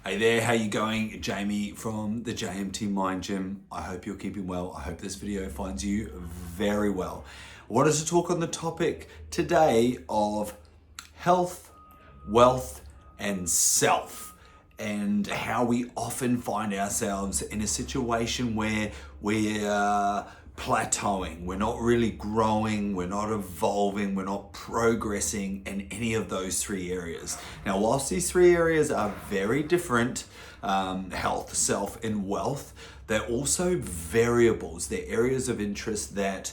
Hey there, how you going? Jamie from the JMT Mind Gym. I hope you're keeping well. I hope this video finds you very well. I wanted to talk on the topic today of health, wealth, and self, and how we often find ourselves in a situation where we're plateauing. We're not really growing, we're not evolving, we're not progressing in any of those three areas. Now, whilst these three areas are very different, health, self, and wealth, they're also variables. They're areas of interest that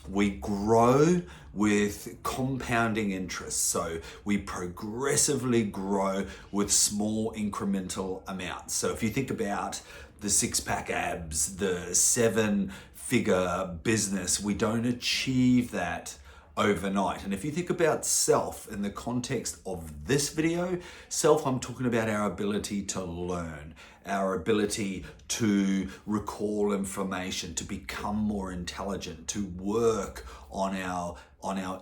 we grow with compounding interest. So we progressively grow with small incremental amounts. So if you think about the six-pack abs, the seven-figure business, we don't achieve that overnight. And if you think about self in the context of this video, self, I'm talking about our ability to learn, our ability to recall information, to become more intelligent, to work on our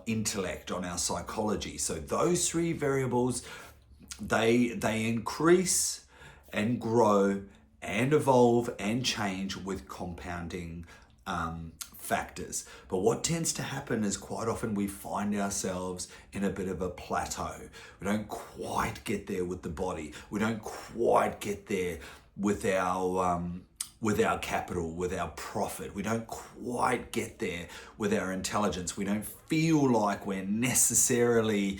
intellect, on our psychology. So those three variables, they increase and grow and evolve and change with compounding factors. But what tends to happen is quite often we find ourselves in a bit of a plateau. We don't quite get there with the body. We don't quite get there with our capital, with our profit. We don't quite get there with our intelligence. We don't feel like we're necessarily,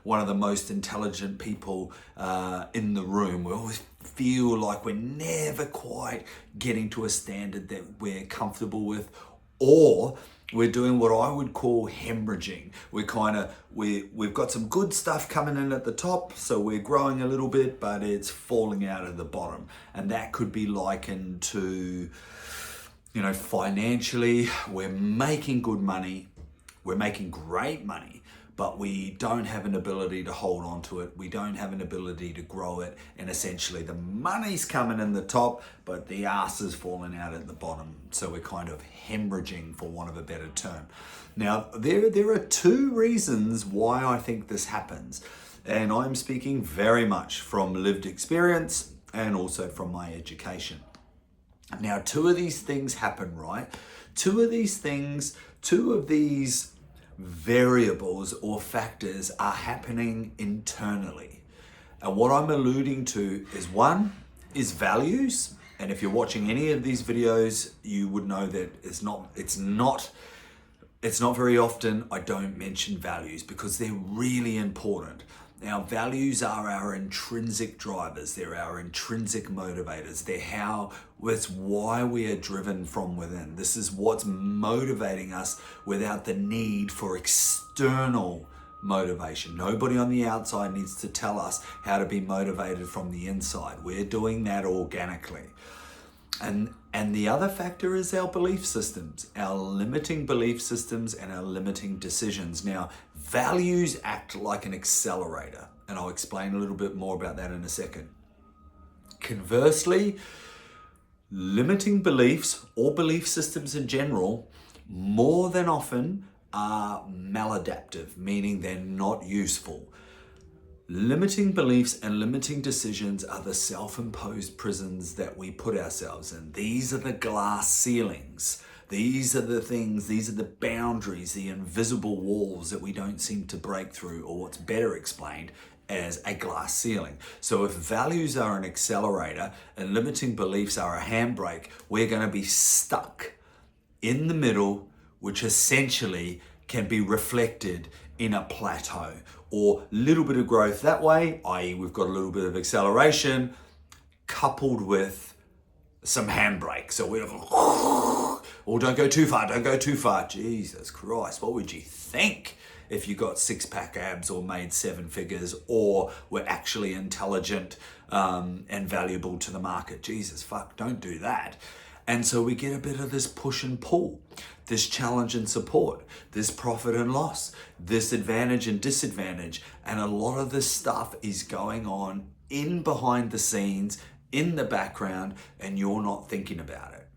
one of the most intelligent people in the room. We always feel like we're never quite getting to a standard that we're comfortable with, or we're doing what I would call hemorrhaging. We've got some good stuff coming in at the top, so we're growing a little bit, but it's falling out at the bottom. And that could be likened to, financially, we're making good money, we're making great money, but we don't have an ability to hold on to it. We don't have an ability to grow it. And essentially the money's coming in the top, but the ass is falling out at the bottom. So we're kind of hemorrhaging, for want of a better term. Now, there are two reasons why I think this happens. And I'm speaking very much from lived experience and also from my education. Now, two of these things happen, right? Two of these variables or factors are happening internally. And what I'm alluding to is, one is values. And if you're watching any of these videos, you would know that it's not very often I don't mention values, because they're really important. Now, values are our intrinsic drivers. They're our intrinsic motivators. It's why we are driven from within. This is what's motivating us without the need for external motivation. Nobody on the outside needs to tell us how to be motivated from the inside. We're doing that organically. And the other factor is our belief systems, our limiting belief systems and our limiting decisions. Now, values act like an accelerator, and I'll explain a little bit more about that in a second. Conversely, limiting beliefs or belief systems in general, more than often are maladaptive, meaning they're not useful. Limiting beliefs and limiting decisions are the self-imposed prisons that we put ourselves in. These are the glass ceilings. These are the things, these are the boundaries, the invisible walls that we don't seem to break through, or what's better explained as a glass ceiling. So if values are an accelerator and limiting beliefs are a handbrake, we're going to be stuck in the middle, which essentially can be reflected in a plateau, or little bit of growth that way, i.e. we've got a little bit of acceleration coupled with some handbrake. So we're, don't go too far. Jesus Christ, what would you think if you got six-pack abs or made seven figures or were actually intelligent and valuable to the market? Jesus, don't do that. And so we get a bit of this push and pull, this challenge and support, this profit and loss, this advantage and disadvantage. And a lot of this stuff is going on in behind the scenes, in the background, and you're not thinking about it.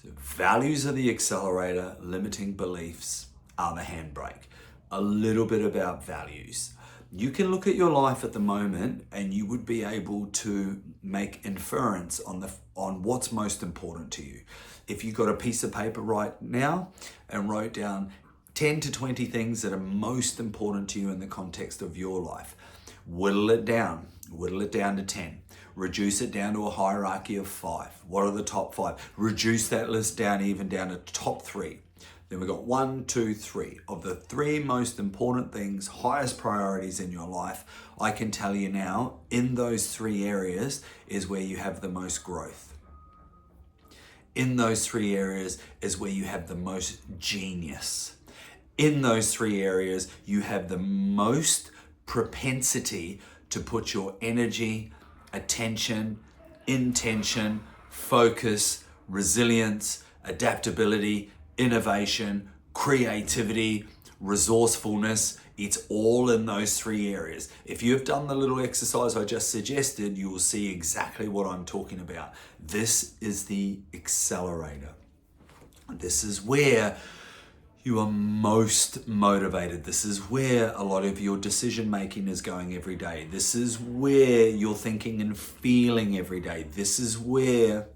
So values are the accelerator, limiting beliefs are the handbrake. A little bit about values. You can look at your life at the moment and you would be able to make inference on what's most important to you. If you got a piece of paper right now and wrote down 10 to 20 things that are most important to you in the context of your life, whittle it down to 10. Reduce it down to a hierarchy of 5. What are the top 5? Reduce that list down even down to top 3. Then we've got 1, 2, 3. Of the 3 most important things, highest priorities in your life, I can tell you now, in those 3 areas is where you have the most growth. In those 3 areas is where you have the most genius. In those 3 areas, you have the most propensity to put your energy, attention, intention, focus, resilience, adaptability, innovation, creativity, resourcefulness. It's all in those 3 areas. If you've done the little exercise I just suggested, you will see exactly what I'm talking about. This is the accelerator. This is where you are most motivated. This is where a lot of your decision making is going every day. This is where you're thinking and feeling every day. This is where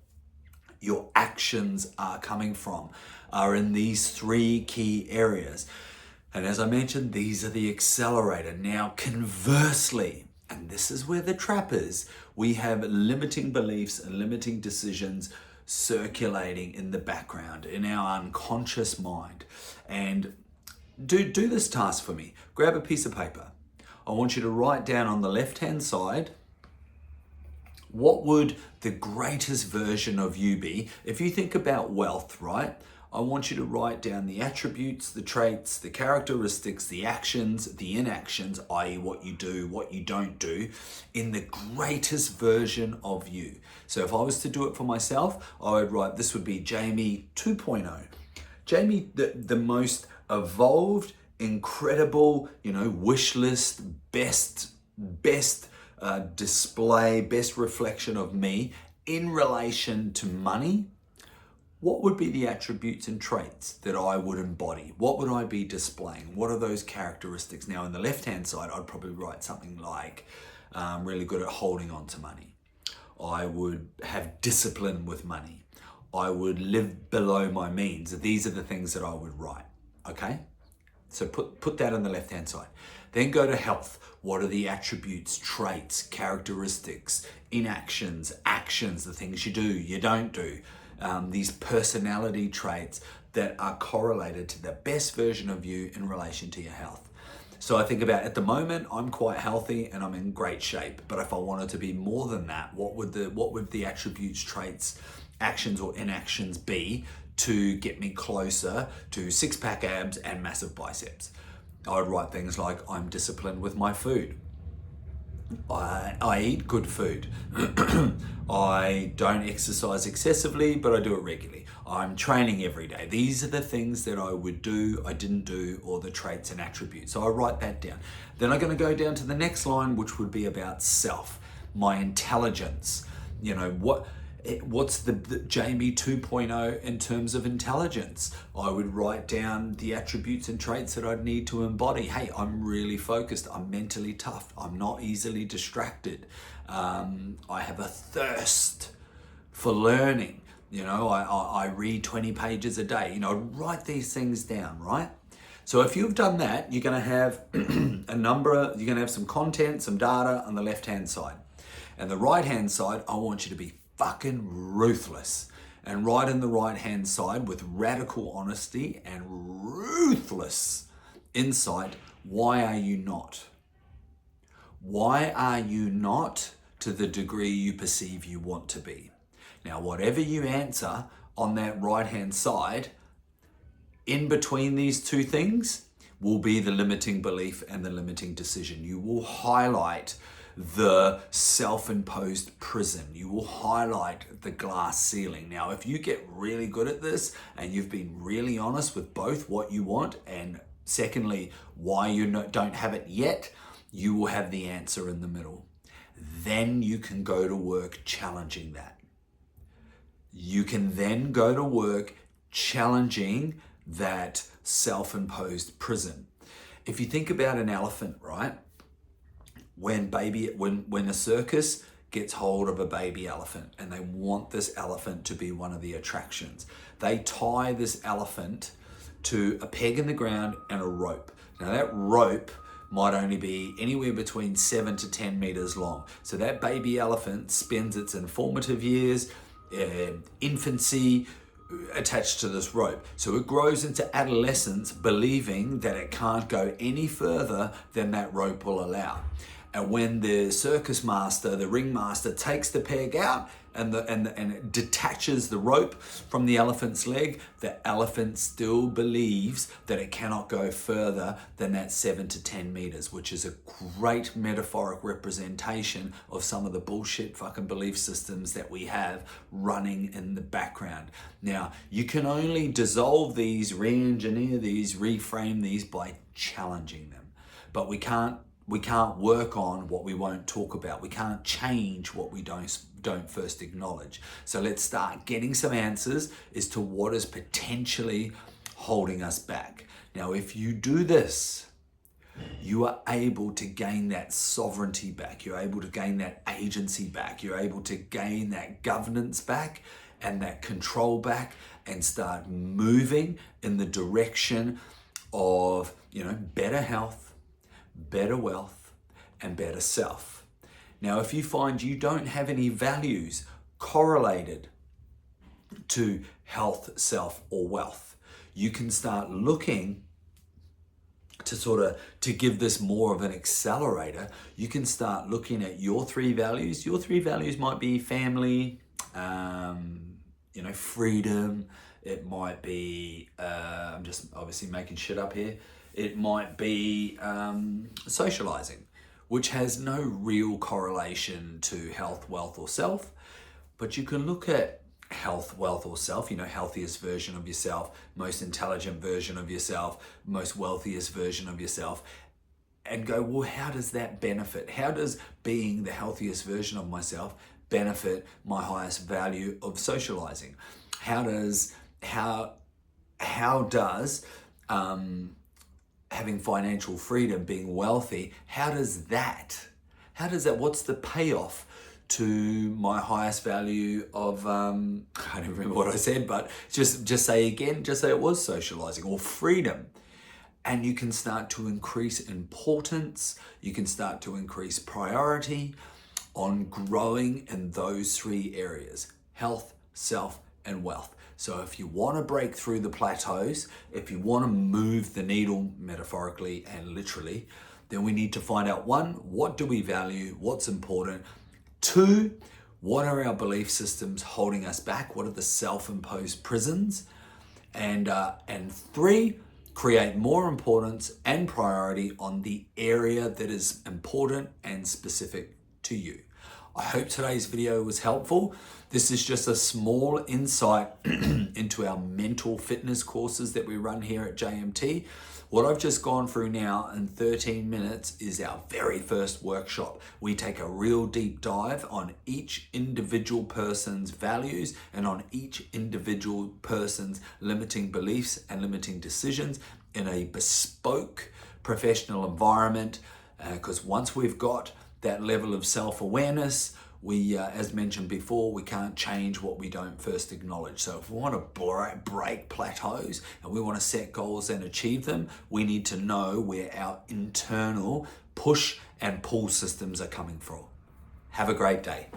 your actions are coming from, are in these 3 key areas. And as I mentioned, these are the accelerator. Now, conversely, and this is where the trap is, we have limiting beliefs and limiting decisions circulating in the background, in our unconscious mind. And do this task for me. Grab a piece of paper. I want you to write down on the left-hand side, what would the greatest version of you be? If you think about wealth, right? I want you to write down the attributes, the traits, the characteristics, the actions, the inactions, i.e. what you do, what you don't do, in the greatest version of you. So if I was to do it for myself, I would write, this would be Jamie 2.0. Jamie, the most evolved, incredible, wish list, best display, best reflection of me in relation to money. What would be the attributes and traits that I would embody? What would I be displaying? What are those characteristics? Now, on the left-hand side, I'd probably write something like, really good at holding on to money. I would have discipline with money. I would live below my means. These are the things that I would write, okay? So put that on the left-hand side. Then go to health. What are the attributes, traits, characteristics, inactions, actions, the things you do, you don't do? These personality traits that are correlated to the best version of you in relation to your health. So I think about, at the moment, I'm quite healthy and I'm in great shape. But if I wanted to be more than that, what would the attributes, traits, actions or inactions be to get me closer to 6-pack abs and massive biceps? I would write things like, I'm disciplined with my food. I eat good food. I don't exercise excessively, but I do it regularly. I'm training every day. These are the things that I would do, I didn't do, or the traits and attributes. So I write that down. Then I'm going to go down to the next line, which would be about self, my intelligence. What's the Jamie 2.0 in terms of intelligence? I would write down the attributes and traits that I'd need to embody. Hey, I'm really focused. I'm mentally tough. I'm not easily distracted. I have a thirst for learning. I read 20 pages a day. Write these things down, right? So if you've done that, you're going to have you're going to have some content, some data on the left-hand side. And the right-hand side, I want you to be fucking ruthless, and write in the right hand side with radical honesty and ruthless insight, why are you not? Why are you not to the degree you perceive you want to be? Now, whatever you answer on that right hand side, in between these 2 things will be the limiting belief and the limiting decision. You will highlight the self-imposed prison. You will highlight the glass ceiling. Now, if you get really good at this and you've been really honest with both what you want and secondly, why you don't have it yet, you will have the answer in the middle. Then you can go to work challenging that. You can then go to work challenging that self-imposed prison. If you think about an elephant, right? when a circus gets hold of a baby elephant and they want this elephant to be one of the attractions, they tie this elephant to a peg in the ground and a rope. Now that rope might only be anywhere between 7 to 10 meters long. So that baby elephant spends its informative years, infancy, attached to this rope. So it grows into adolescence believing that it can't go any further than that rope will allow. And when the circus master, the ringmaster, takes the peg out and it detaches the rope from the elephant's leg, the elephant still believes that it cannot go further than that 7 to 10 meters, which is a great metaphoric representation of some of the bullshit fucking belief systems that we have running in the background. Now, you can only dissolve these, re-engineer these, reframe these by challenging them. But we can't work on what we won't talk about. We can't change what we don't first acknowledge. So let's start getting some answers as to what is potentially holding us back. Now, if you do this, you are able to gain that sovereignty back. You're able to gain that agency back. You're able to gain that governance back and that control back and start moving in the direction of, better health, better wealth, and better self. Now, if you find you don't have any values correlated to health, self, or wealth, you can start looking to give this more of an accelerator. You can start looking at your 3 values. Your 3 values might be family, freedom. It might be, I'm just obviously making shit up here. It might be socializing, which has no real correlation to health, wealth, or self. But you can look at health, wealth, or self, healthiest version of yourself, most intelligent version of yourself, most wealthiest version of yourself, and go, well, how does that benefit? How does being the healthiest version of myself benefit my highest value of socializing? How does having financial freedom, being wealthy, what's the payoff to my highest value of, I don't remember what I said, but just say it was socializing or freedom. And you can start to increase importance, you can start to increase priority on growing in those 3 areas: health, self, and wealth. So if you want to break through the plateaus, if you want to move the needle metaphorically and literally, then we need to find out 1, what do we value? What's important? 2, what are our belief systems holding us back? What are the self-imposed prisons? And 3, create more importance and priority on the area that is important and specific to you. I hope today's video was helpful. This is just a small insight into our mental fitness courses that we run here at JMT. What I've just gone through now in 13 minutes is our very first workshop. We take a real deep dive on each individual person's values and on each individual person's limiting beliefs and limiting decisions in a bespoke professional environment. Because once we've got that level of self-awareness, we, as mentioned before, we can't change what we don't first acknowledge. So if we want to break plateaus and we want to set goals and achieve them, we need to know where our internal push and pull systems are coming from. Have a great day.